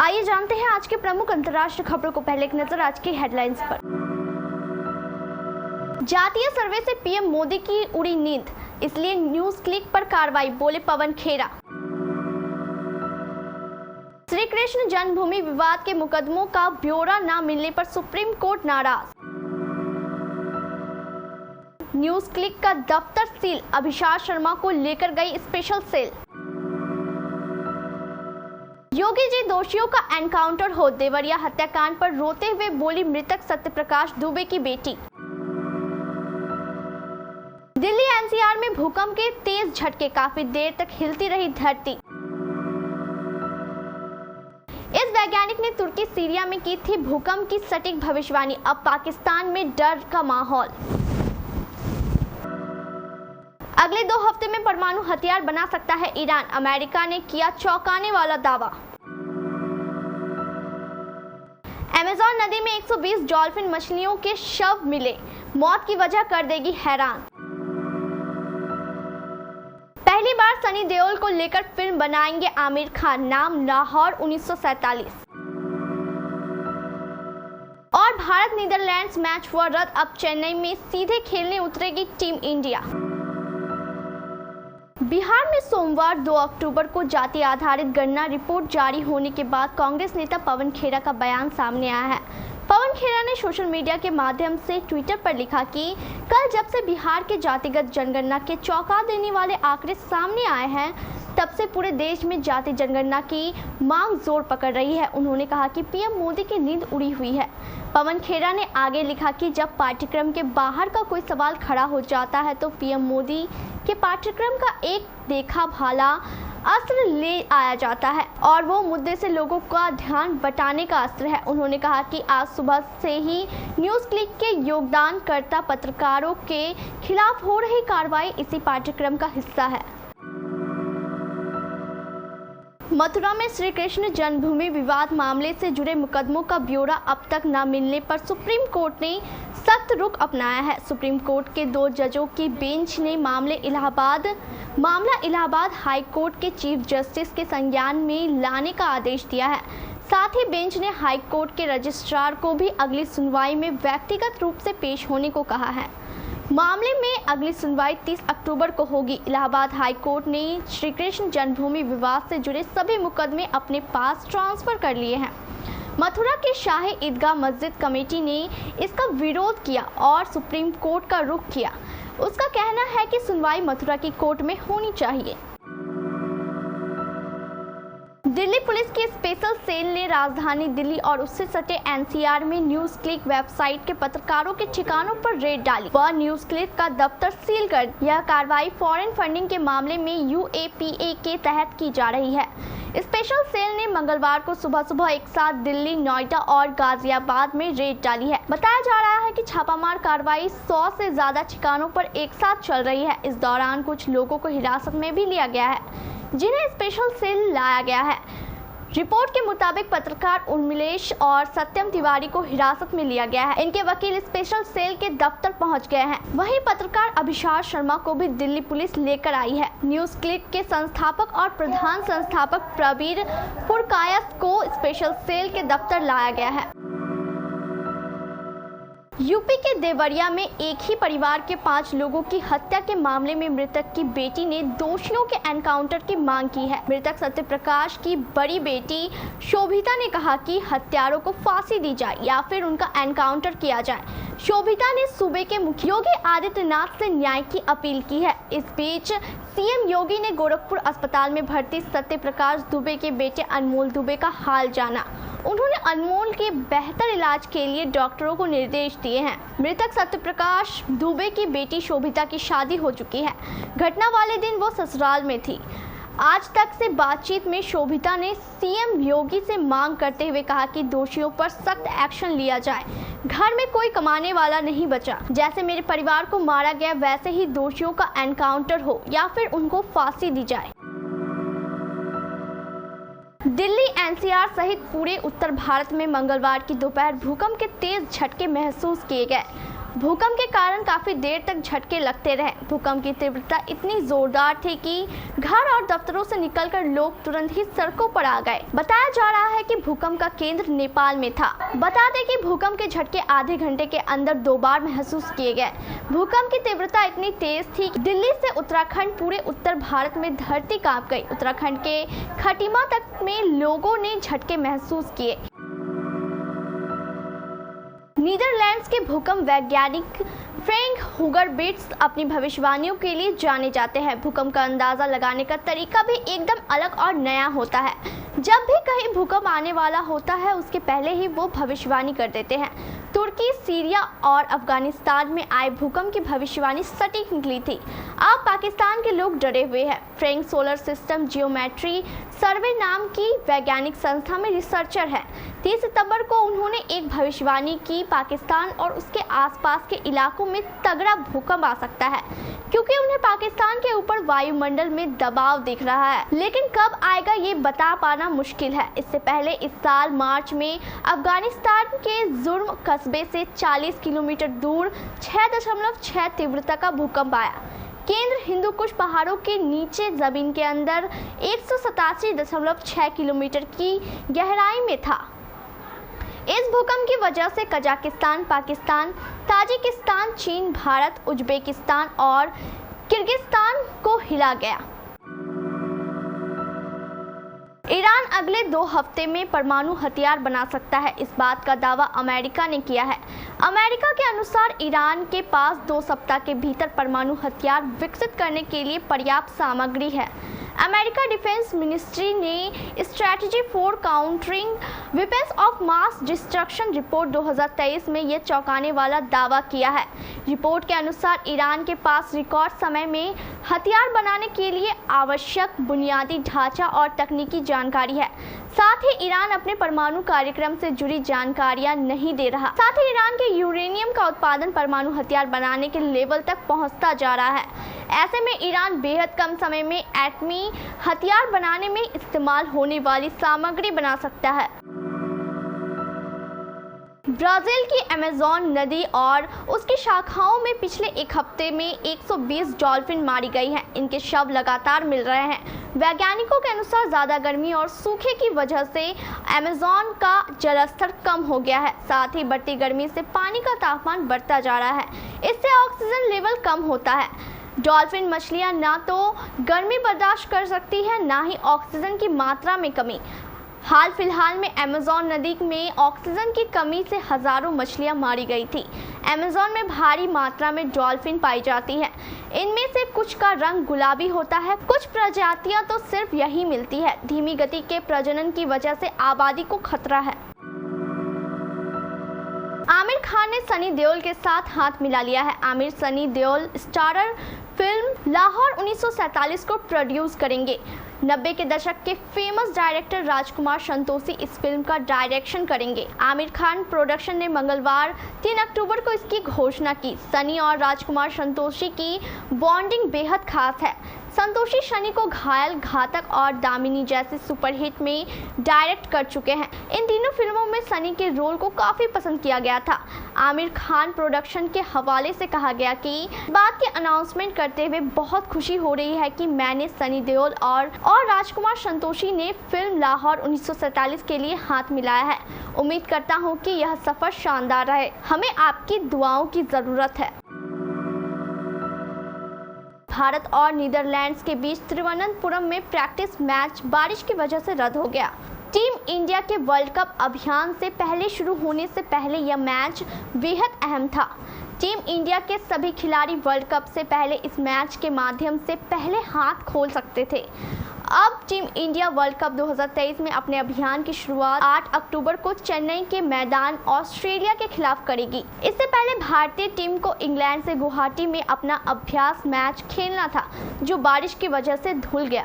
आइए जानते हैं आज के प्रमुख अंतर्राष्ट्रीय खबरों को। पहले एक नजर आज की हेडलाइंस पर। जातीय सर्वे से पीएम मोदी की उड़ी नींद, इसलिए न्यूज क्लिक पर कार्रवाई, बोले पवन खेड़ा। श्री कृष्ण जन्मभूमि विवाद के मुकदमों का ब्यौरा न मिलने पर सुप्रीम कोर्ट नाराज। न्यूज क्लिक का दफ्तर सील, अभिषेक शर्मा को लेकर गई स्पेशल सेल। योगी जी दोषियों का एनकाउंटर हो, देवरिया हत्याकांड पर रोते हुए बोली मृतक सत्यप्रकाश दुबे की बेटी। दिल्ली एनसीआर में भूकंप के तेज झटके, काफी देर तक हिलती रही धरती। इस वैज्ञानिक ने तुर्की सीरिया में की थी भूकंप की सटीक भविष्यवाणी, अब पाकिस्तान में डर का माहौल। अगले 2 हफ्ते में परमाणु हथियार बना सकता है ईरान, अमेरिका ने किया चौंकाने वाला दावा। अमेज़न नदी में 120 डॉल्फिन मछलियों के शव मिले, मौत की वजह कर देगी हैरान। पहली बार सनी देओल को लेकर फिल्म बनाएंगे आमिर खान, नाम लाहौर 1947। और भारत नीदरलैंड्स मैच हुआ रद्द, अब चेन्नई में सीधे खेलने उतरेगी टीम इंडिया। बिहार में सोमवार 2 अक्टूबर को जाति आधारित गणना रिपोर्ट जारी होने के बाद कांग्रेस नेता पवन खेड़ा का बयान सामने आया है। पवन खेड़ा ने सोशल मीडिया के माध्यम से ट्विटर पर लिखा कि कल जब से बिहार के जातिगत जनगणना के चौंका देने वाले आंकड़े सामने आए हैं, तब से पूरे देश में जाति जनगणना की मांग जोर पकड़ रही है। उन्होंने कहा कि पीएम मोदी की नींद उड़ी हुई है। पवन खेड़ा ने आगे लिखा कि जब पाठ्यक्रम के बाहर का कोई सवाल खड़ा हो जाता है तो पीएम मोदी के पाठ्यक्रम का एक देखा भाला अस्त्र ले आया जाता है और वो मुद्दे से लोगों का ध्यान बटाने का अस्त्र है। उन्होंने कहा कि आज सुबह से ही न्यूज़ क्लिक के योगदानकर्ता पत्रकारों के खिलाफ हो रही कार्रवाई इसी पाठ्यक्रम का हिस्सा है। मथुरा में श्री कृष्ण जन्मभूमि विवाद मामले से जुड़े मुकदमों का ब्यौरा अब तक न मिलने पर सुप्रीम कोर्ट ने सख्त रुख अपनाया है। सुप्रीम कोर्ट के 2 जजों की बेंच ने मामला इलाहाबाद हाई कोर्ट के चीफ जस्टिस के संज्ञान में लाने का आदेश दिया है। साथ ही बेंच ने हाई कोर्ट के रजिस्ट्रार को भी अगली सुनवाई में व्यक्तिगत रूप से पेश होने को कहा है। मामले में अगली सुनवाई 30 अक्टूबर को होगी। इलाहाबाद हाई कोर्ट ने श्री कृष्ण जन्मभूमि विवाद से जुड़े सभी मुकदमे अपने पास ट्रांसफर कर लिए हैं। मथुरा के शाही ईदगाह मस्जिद कमेटी ने इसका विरोध किया और सुप्रीम कोर्ट का रुख किया। उसका कहना है कि सुनवाई मथुरा की कोर्ट में होनी चाहिए। दिल्ली पुलिस की स्पेशल सेल ने राजधानी दिल्ली और उससे सटे एनसीआर में न्यूज क्लिक वेबसाइट के पत्रकारों के ठिकानों पर रेड डाली। वह न्यूज क्लिक का दफ्तर सील कर यह कार्रवाई फॉरेन फंडिंग के मामले में यूएपीए के तहत की जा रही है। स्पेशल सेल ने मंगलवार को सुबह एक साथ दिल्ली, नोएडा और गाजियाबाद में रेड डाली है। बताया जा रहा है कि छापामार कार्रवाई 100 से ज्यादा ठिकानों पर एक साथ चल रही है। इस दौरान कुछ लोगों को हिरासत में भी लिया गया है, जिन्हें स्पेशल सेल लाया गया है। रिपोर्ट के मुताबिक पत्रकार उर्मिलेश और सत्यम तिवारी को हिरासत में लिया गया है। इनके वकील स्पेशल सेल के दफ्तर पहुंच गए हैं। वहीं पत्रकार अभिषेक शर्मा को भी दिल्ली पुलिस लेकर आई है। न्यूज क्लिक के संस्थापक और प्रधान संस्थापक प्रवीर पुरकायस को स्पेशल सेल के दफ्तर लाया गया है। यूपी के देवरिया में एक ही परिवार के 5 लोगों की हत्या के मामले में मृतक की बेटी ने दोषियों के एनकाउंटर की मांग की है। मृतक सत्यप्रकाश की बड़ी बेटी शोभिता ने कहा कि हत्यारों को फांसी दी जाए या फिर उनका एनकाउंटर किया जाए। शोभिता ने सूबे के मुख्यमंत्री योगी आदित्यनाथ से न्याय की अपील की है। इस बीच सीएम योगी ने गोरखपुर अस्पताल में भर्ती सत्यप्रकाश दुबे के बेटे अनमोल दुबे का हाल जाना। उन्होंने अनमोल के बेहतर इलाज के लिए डॉक्टरों को निर्देश दिए हैं। मृतक सत्यप्रकाश दुबे की बेटी शोभिता की शादी हो चुकी है। घटना वाले दिन वो ससुराल में थी। आज तक से बातचीत में शोभिता ने सीएम योगी से मांग करते हुए कहा कि दोषियों पर सख्त एक्शन लिया जाए। घर में कोई कमाने वाला नहीं बचा। जैसे मेरे परिवार को मारा गया वैसे ही दोषियों का एनकाउंटर हो या फिर उनको फांसी दी जाए। दिल्ली एनसीआर सहित पूरे उत्तर भारत में मंगलवार की दोपहर भूकंप के तेज झटके महसूस किए गए। भूकंप के कारण काफी देर तक झटके लगते रहे। भूकंप की तीव्रता इतनी जोरदार थी कि घर और दफ्तरों से निकलकर लोग तुरंत ही सड़कों पर आ गए। बताया जा रहा है कि भूकंप का केंद्र नेपाल में था। बता दें कि भूकंप के झटके आधे घंटे के अंदर 2 बार महसूस किए गए। भूकंप की तीव्रता इतनी तेज थी कि दिल्ली से उत्तराखंड पूरे उत्तर भारत में धरती कांप गई। उत्तराखंड के खटीमा तक में लोगों ने झटके महसूस किए। नीदरलैंड्स के भूकंप वैज्ञानिक फ्रैंक हुगरबिट्स अपनी भविष्यवाणियों के लिए जाने जाते हैं। भूकंप का अंदाजा लगाने का तरीका भी एकदम अलग और नया होता है। जब भी कहीं भूकंप आने वाला होता है उसके पहले ही वो भविष्यवाणी कर देते हैं। तुर्की, सीरिया और अफगानिस्तान में आए भूकंप की भविष्यवाणी सटीक निकली थी। अब पाकिस्तान के लोग डरे हुए हैं। फ्रैंक सोलर सिस्टम जियोमेट्री सर्वे नाम की वैज्ञानिक संस्था में रिसर्चर है। 30 सितंबर को उन्होंने एक भविष्यवाणी की पाकिस्तान और उसके आसपास के इलाकों में तगड़ा भूकंप आ सकता है, क्योंकि उन्हें पाकिस्तान के ऊपर वायुमंडल में दबाव दिख रहा है, लेकिन कब आएगा ये बता पाना मुश्किल है। इससे पहले इस साल मार्च में अफगानिस्तान के जुर्म कस्बे से 40 किलोमीटर दूर 6.6 तीव्रता का भूकंप आया। केंद्र हिंदू कुश पहाड़ों के नीचे जमीन के अंदर 187.6 किलोमीटर की गहराई में था। इस भूकंप की वजह से कजाकिस्तान, पाकिस्तान, ताजिकिस्तान, चीन, भारत, उज्बेकिस्तान और किर्गिस्तान को हिला गया। ईरान अगले 2 हफ्ते में परमाणु हथियार बना सकता है, इस बात का दावा अमेरिका ने किया है। अमेरिका के अनुसार ईरान के पास 2 सप्ताह के भीतर परमाणु हथियार विकसित करने के लिए पर्याप्त सामग्री है। अमेरिका डिफेंस मिनिस्ट्री ने strategy for countering weapons of mass destruction report 2023 में यह चौंकाने वाला दावा किया है। रिपोर्ट के अनुसार ईरान के पास रिकॉर्ड समय में हथियार बनाने के लिए आवश्यक बुनियादी ढांचा और तकनीकी जानकारी है। साथ ही ईरान अपने परमाणु कार्यक्रम से जुड़ी जानकारियां नहीं दे रहा। साथ ही ईरान के यूरेनियम का उत्पादन परमाणु हथियार बनाने के लेवल तक पहुंचता जा रहा है। ऐसे में ईरान बेहद कम समय में एटमी हथियार बनाने में इस्तेमाल होने वाली सामग्री बना सकता है। ब्राजील की अमेज़न नदी और उसकी शाखाओं में पिछले 1 हफ्ते में 120 डॉल्फिन मारी गई हैं। इनके शव लगातार मिल रहे हैं। वैज्ञानिकों के अनुसार ज़्यादा गर्मी और सूखे की वजह से अमेज़न का जलस्तर कम हो गया है। साथ ही बढ़ती गर्मी से पानी का तापमान बढ़ता जा रहा है। इससे ऑक्सीजन लेवल कम होता है। डॉल्फिन मछलियां ना तो गर्मी बर्दाश्त कर सकती है, ना ही ऑक्सीजन की मात्रा में कमी। हाल फिलहाल में अमेज़न नदी में ऑक्सीजन की कमी से हजारों मछलियां मारी गई थी। अमेज़न में भारी मात्रा में डॉल्फिन पाई जाती हैं। इनमें से कुछ का रंग गुलाबी होता है। कुछ प्रजातियां तो सिर्फ यही मिलती है। धीमी गति के प्रजनन की वजह से आबादी को खतरा है। आमिर खान ने सनी देओल के साथ हाथ मिला लिया है। आमिर सनी देओल स्टारर फिल्म लाहौर 1947 को प्रोड्यूस करेंगे। 90 के दशक के फेमस डायरेक्टर राजकुमार संतोषी इस फिल्म का डायरेक्शन करेंगे। आमिर खान प्रोडक्शन ने मंगलवार 3 अक्टूबर को इसकी घोषणा की। सनी और राजकुमार संतोषी की बॉन्डिंग बेहद खास है। संतोषी शनि को घायल, घातक और दामिनी जैसे सुपरहिट में डायरेक्ट कर चुके हैं। इन तीनों फिल्मों में सनी के रोल को काफ़ी पसंद किया गया था। आमिर खान प्रोडक्शन के हवाले से कहा गया कि बात की अनाउंसमेंट करते हुए बहुत खुशी हो रही है कि मैंने सनी देओल और राजकुमार संतोषी ने फिल्म लाहौर 1947 के लिए हाथ मिलाया है। उम्मीद करता हूँ कि यह सफ़र शानदार रहे। हमें आपकी दुआओं की ज़रूरत है। भारत और नीदरलैंड्स के बीच तिरुवनंतपुरम में प्रैक्टिस मैच बारिश की वजह से रद्द हो गया। टीम इंडिया के वर्ल्ड कप अभियान से पहले शुरू होने से पहले यह मैच बेहद अहम था। टीम इंडिया के सभी खिलाड़ी वर्ल्ड कप से पहले इस मैच के माध्यम से पहले हाथ खोल सकते थे। अब टीम इंडिया वर्ल्ड कप 2023 में अपने अभियान की शुरुआत 8 अक्टूबर को चेन्नई के मैदान ऑस्ट्रेलिया के खिलाफ करेगी। इससे पहले भारतीय टीम को इंग्लैंड से गुवाहाटी में अपना अभ्यास मैच खेलना था, जो बारिश की वजह से धुल गया।